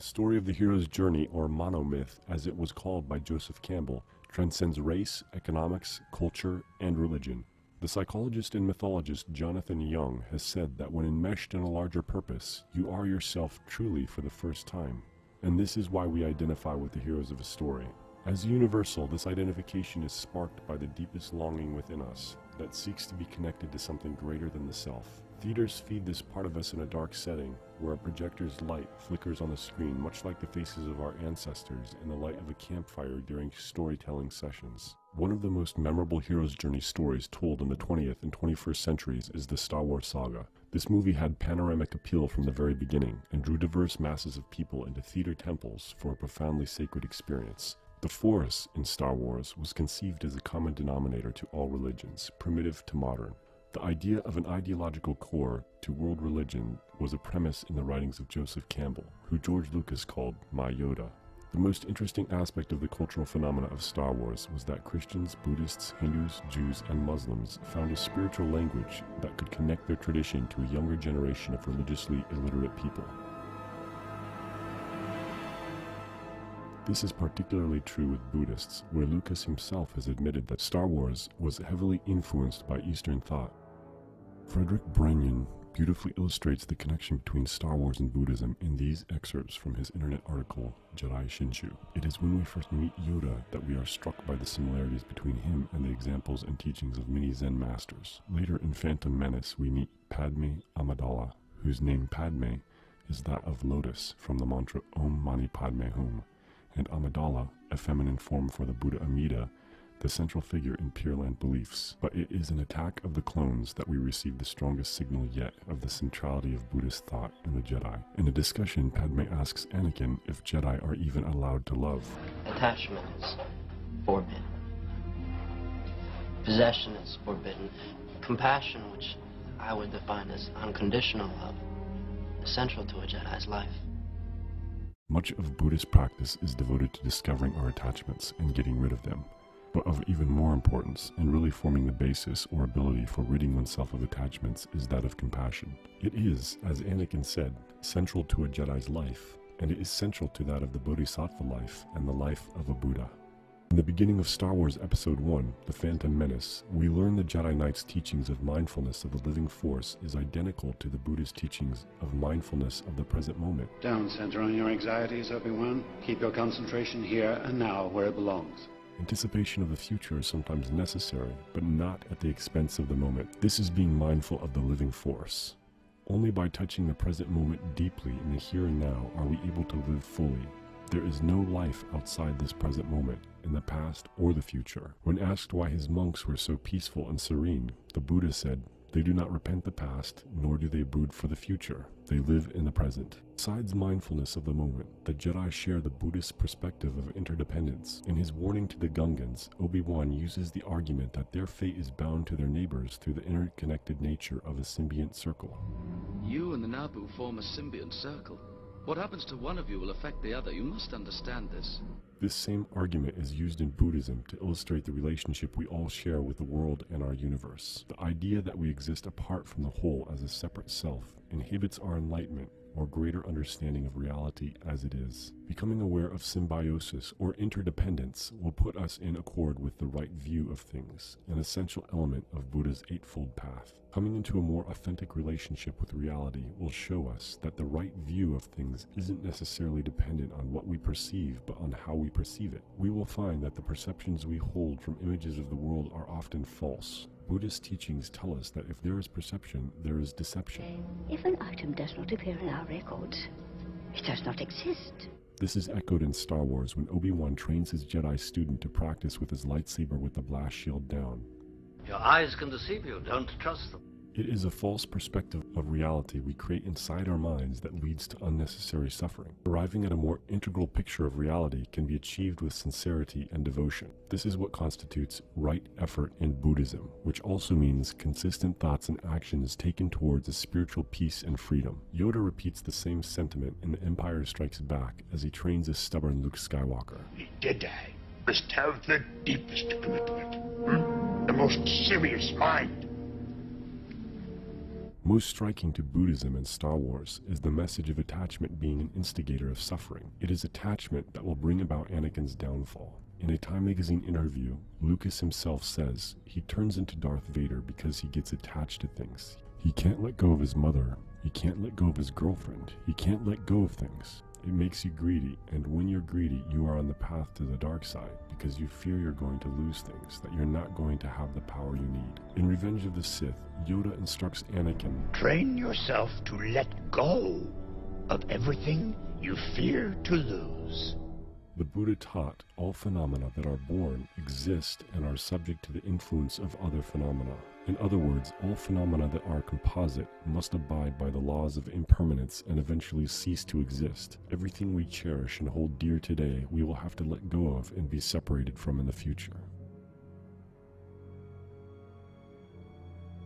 story of the hero's journey, or monomyth, as it was called by Joseph Campbell, transcends race, economics, culture, and religion. The psychologist and mythologist Jonathan Young has said that when enmeshed in a larger purpose, you are yourself truly for the first time. And this is why we identify with the heroes of a story. As universal, this identification is sparked by the deepest longing within us that seeks to be connected to something greater than the self. Theaters feed this part of us in a dark setting, where a projector's light flickers on the screen, much like the faces of our ancestors in the light of a campfire during storytelling sessions. One of the most memorable hero's journey stories told in the 20th and 21st centuries is the Star Wars saga. This movie had panoramic appeal from the very beginning, and drew diverse masses of people into theater temples for a profoundly sacred experience. The Force in Star Wars was conceived as a common denominator to all religions, primitive to modern. The idea of an ideological core to world religion was a premise in the writings of Joseph Campbell, who George Lucas called My Yoda. The most interesting aspect of the cultural phenomena of Star Wars was that Christians, Buddhists, Hindus, Jews, and Muslims found a spiritual language that could connect their tradition to a younger generation of religiously illiterate people. This is particularly true with Buddhists, where Lucas himself has admitted that Star Wars was heavily influenced by Eastern thought. Frederick Brennan beautifully illustrates the connection between Star Wars and Buddhism in these excerpts from his internet article, Jedi Shinshu. It is when we first meet Yoda that we are struck by the similarities between him and the examples and teachings of many Zen masters. Later in Phantom Menace, we meet Padme Amidala, whose name Padme is that of lotus from the mantra Om Mani Padme Hum, and Amidala, a feminine form for the Buddha Amida, the central figure in Pure Land beliefs. But it is an attack of the clones that we receive the strongest signal yet of the centrality of Buddhist thought in the Jedi. In a discussion, Padme asks Anakin if Jedi are even allowed to love. Attachment is forbidden. Possession is forbidden. Compassion, which I would define as unconditional love, is central to a Jedi's life. Much of Buddhist practice is devoted to discovering our attachments and getting rid of them. But of even more importance, and really forming the basis or ability for ridding oneself of attachments, is that of compassion. It is, as Anakin said, central to a Jedi's life, and it is central to that of the Bodhisattva life and the life of a Buddha. In the beginning of Star Wars Episode 1, The Phantom Menace, we learn the Jedi Knight's teachings of mindfulness of the living force is identical to the Buddha's teachings of mindfulness of the present moment. Don't center on your anxieties, Obi-Wan. Keep your concentration here and now where it belongs. Anticipation of the future is sometimes necessary, but not at the expense of the moment. This is being mindful of the living force. Only by touching the present moment deeply in the here and now are we able to live fully. There is no life outside this present moment, in the past or the future. When asked why his monks were so peaceful and serene, the Buddha said, "They do not repent the past, nor do they brood for the future. They live in the present." Besides mindfulness of the moment, the Jedi share the Buddhist perspective of interdependence. In his warning to the Gungans, Obi-Wan uses the argument that their fate is bound to their neighbors through the interconnected nature of a symbiont circle. You and the Naboo form a symbiont circle. What happens to one of you will affect the other. You must understand this. This same argument is used in Buddhism to illustrate the relationship we all share with the world and our universe. The idea that we exist apart from the whole as a separate self inhibits our enlightenment or greater understanding of reality as it is. Becoming aware of symbiosis or interdependence will put us in accord with the right view of things, an essential element of Buddha's Eightfold Path. Coming into a more authentic relationship with reality will show us that the right view of things isn't necessarily dependent on what we perceive, but on how we perceive it. We will find that the perceptions we hold from images of the world are often false. Buddhist teachings tell us that if there is perception, there is deception. If an item does not appear in our records, it does not exist. This is echoed in Star Wars when Obi-Wan trains his Jedi student to practice with his lightsaber with the blast shield down. Your eyes can deceive you. Don't trust them. It is a false perspective of reality we create inside our minds that leads to unnecessary suffering. Arriving at a more integral picture of reality can be achieved with sincerity and devotion. This is what constitutes right effort in Buddhism, which also means consistent thoughts and actions taken towards a spiritual peace and freedom. Yoda repeats the same sentiment in The Empire Strikes Back as he trains a stubborn Luke Skywalker. The Jedi must have the deepest commitment, the most serious mind. Most striking to Buddhism and Star Wars is the message of attachment being an instigator of suffering. It is attachment that will bring about Anakin's downfall. In a Time magazine interview, Lucas himself says he turns into Darth Vader because he gets attached to things. He can't let go of his mother, he can't let go of his girlfriend, he can't let go of things. It makes you greedy, and when you're greedy, you are on the path to the dark side because you fear you're going to lose things, that you're not going to have the power you need. In Revenge of the Sith, Yoda instructs Anakin, Train yourself to let go of everything you fear to lose. The Buddha taught all phenomena that are born exist and are subject to the influence of other phenomena. In other words, all phenomena that are composite must abide by the laws of impermanence and eventually cease to exist. Everything we cherish and hold dear today, we will have to let go of and be separated from in the future.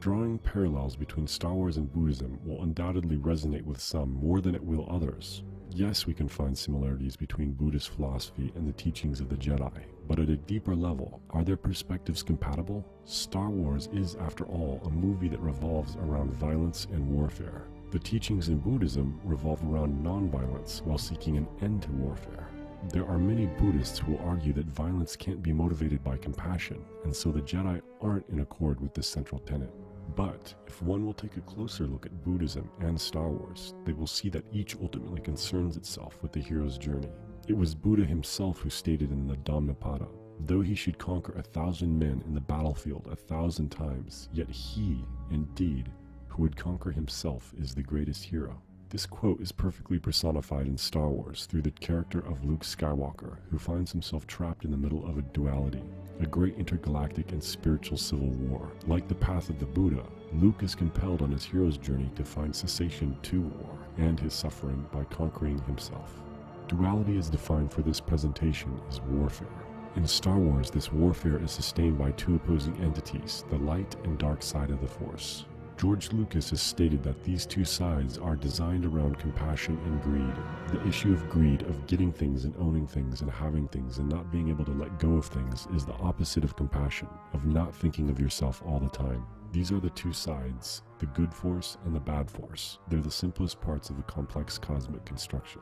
Drawing parallels between Star Wars and Buddhism will undoubtedly resonate with some more than it will others. Yes, we can find similarities between Buddhist philosophy and the teachings of the Jedi, but at a deeper level, are their perspectives compatible? Star Wars is, after all, a movie that revolves around violence and warfare. The teachings in Buddhism revolve around non-violence while seeking an end to warfare. There are many Buddhists who argue that violence can't be motivated by compassion, and so the Jedi aren't in accord with this central tenet. But if one will take a closer look at Buddhism and Star Wars, they will see that each ultimately concerns itself with the hero's journey. It was Buddha himself who stated in the Dhammapada, though he should conquer 1,000 men in the battlefield 1,000 times, yet he, indeed, who would conquer himself is the greatest hero. This quote is perfectly personified in Star Wars through the character of Luke Skywalker, who finds himself trapped in the middle of a duality, a great intergalactic and spiritual civil war. Like the path of the Buddha, Luke is compelled on his hero's journey to find cessation to war and his suffering by conquering himself. Duality as defined for this presentation is warfare. In Star Wars, this warfare is sustained by two opposing entities, the light and dark side of the Force. George Lucas has stated that these two sides are designed around compassion and greed. The issue of greed, of getting things and owning things and having things and not being able to let go of things, is the opposite of compassion, of not thinking of yourself all the time. These are the two sides, the good force and the bad force. They're the simplest parts of a complex cosmic construction.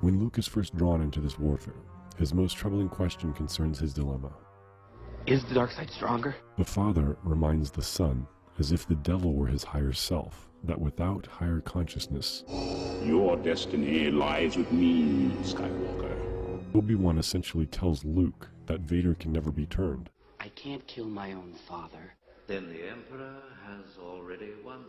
When Luke is first drawn into this warfare, his most troubling question concerns his dilemma. Is the dark side stronger? The father reminds the son, as if the devil were his higher self, that without higher consciousness, your destiny lies with me, Skywalker. Obi-Wan essentially tells Luke that Vader can never be turned. I can't kill my own father. Then the Emperor has already won.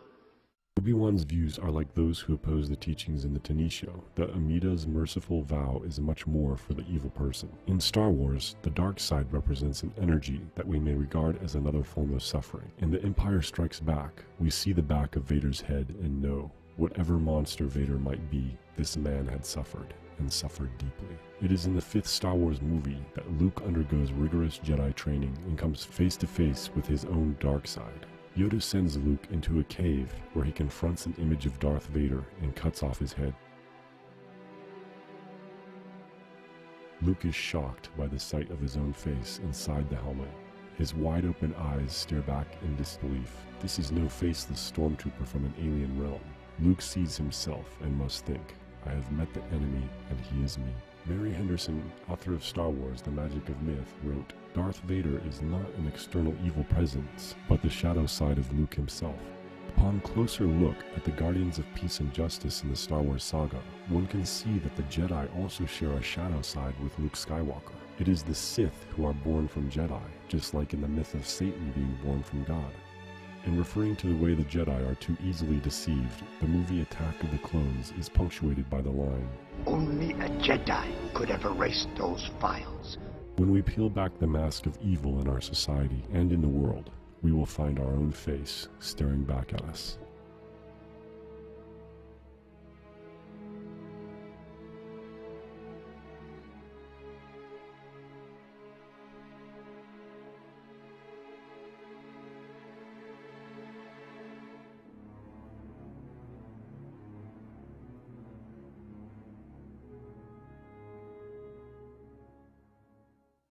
Obi-Wan's views are like those who oppose the teachings in the Tanisho, that Amida's merciful vow is much more for the evil person. In Star Wars, the dark side represents an energy that we may regard as another form of suffering. In The Empire Strikes Back, we see the back of Vader's head and know, whatever monster Vader might be, this man had suffered, and suffered deeply. It is in the 5th Star Wars movie that Luke undergoes rigorous Jedi training and comes face to face with his own dark side. Yoda sends Luke into a cave where he confronts an image of Darth Vader and cuts off his head. Luke is shocked by the sight of his own face inside the helmet. His wide-open eyes stare back in disbelief. This is no faceless stormtrooper from an alien realm. Luke sees himself and must think, I have met the enemy and he is me. Mary Henderson, author of Star Wars: The Magic of Myth, wrote, Darth Vader is not an external evil presence, but the shadow side of Luke himself. Upon closer look at the Guardians of Peace and Justice in the Star Wars saga, one can see that the Jedi also share a shadow side with Luke Skywalker. It is the Sith who are born from Jedi, just like in the myth of Satan being born from God. In referring to the way the Jedi are too easily deceived, the movie Attack of the Clones is punctuated by the line, Only a Jedi could have erased those files. When we peel back the mask of evil in our society and in the world, we will find our own face staring back at us.